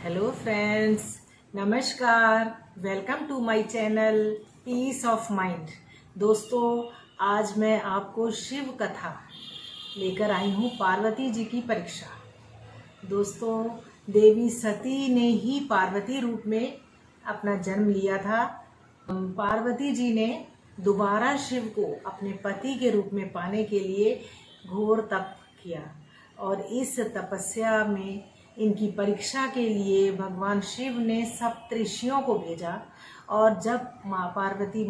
Hello friends, नमस्कार। Welcome to my channel Peace of Mind. दोस्तों, आज मैं आपको शिव कथा लेकर आई हूँ, पार्वती जी की परीक्षा। दोस्तों, देवी सती ने ही पार्वती रूप में अपना जन्म लिया था। पार्वती जी ने दोबारा शिव को अपने पति के रूप में पाने के लिए घोर तप किया और इस तपस्या में इनकी परीक्षा के लिए भगवान शिव ने सप्तऋषियों को भेजा। और जब माँ पार्वती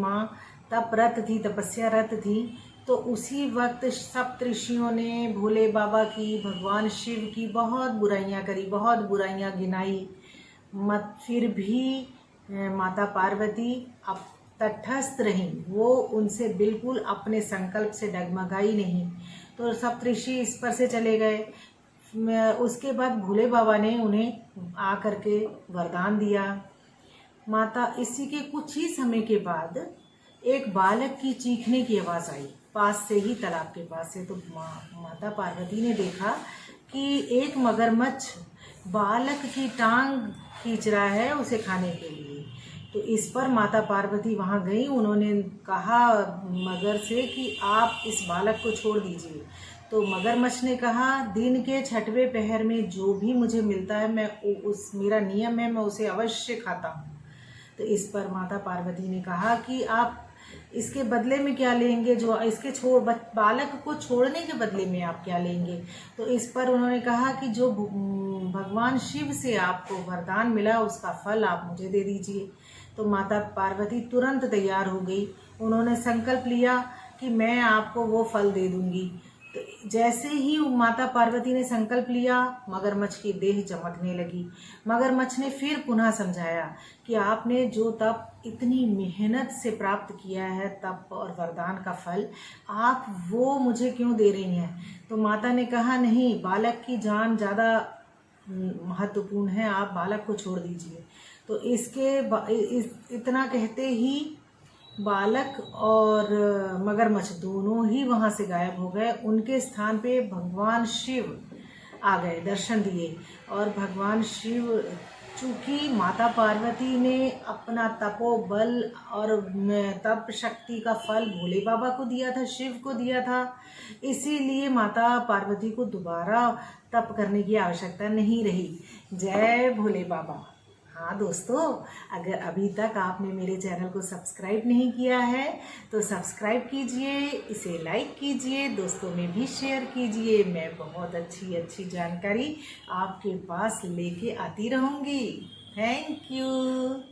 तपरत थी, तपस्यारत थी, तो उसी वक्त सप्तऋषियों ने भोले बाबा की, भगवान शिव की बहुत बुराइयां करी, बहुत बुराइयां गिनाई। फिर भी माता पार्वती अब तटस्थ रहीं, वो उनसे बिल्कुल अपने संकल्प से डगमगाई नहीं। तो सप्तऋषि इस पर से चले गए। उसके बाद भोले बाबा ने उन्हें आकर के वरदान दिया। माता इसी के कुछ ही समय के बाद एक बालक की चीखने की आवाज़ आई, पास से ही, तालाब के पास से। तो माता पार्वती ने देखा कि एक मगरमच्छ बालक की टांग खींच रहा है उसे खाने के लिए। तो इस पर माता पार्वती वहाँ गई। उन्होंने कहा मगर से कि आप इस बालक को छोड़ दीजिए। तो मगरमच्छ ने कहा, दिन के छठवें पहर में जो भी मुझे मिलता है मेरा नियम है, मैं उसे अवश्य खाता हूँ। तो इस पर माता पार्वती ने कहा कि आप इसके बदले में क्या लेंगे, जो इसके बालक को छोड़ने के बदले में आप क्या लेंगे। तो इस पर उन्होंने कहा कि जो भगवान शिव से आपको वरदान मिला उसका फल आप मुझे दे दीजिए। तो माता पार्वती तुरंत तैयार हो गई। उन्होंने संकल्प लिया कि मैं आपको वो फल दे दूंगी। तो जैसे ही माता पार्वती ने संकल्प लिया, मगरमच्छ की देह चमकने लगी। मगरमच्छ ने फिर पुनः समझाया कि आपने जो तप इतनी मेहनत से प्राप्त किया है, तप और वरदान का फल, आप वो मुझे क्यों दे रही हैं। तो माता ने कहा, नहीं, बालक की जान ज़्यादा महत्वपूर्ण है, आप बालक को छोड़ दीजिए। तो इतना कहते ही बालक और मगरमच्छ दोनों ही वहाँ से गायब हो गए। उनके स्थान पे भगवान शिव आ गए, दर्शन दिए। और भगवान शिव, चूँकि माता पार्वती ने अपना तपोबल और तप शक्ति का फल भोले बाबा को दिया था, शिव को दिया था, इसीलिए माता पार्वती को दोबारा तप करने की आवश्यकता नहीं रही। जय भोले बाबा। हाँ दोस्तों, अगर अभी तक आपने मेरे चैनल को सब्सक्राइब नहीं किया है तो सब्सक्राइब कीजिए, इसे लाइक कीजिए, दोस्तों में भी शेयर कीजिए। मैं बहुत अच्छी अच्छी जानकारी आपके पास लेके आती रहूँगी। Thank you.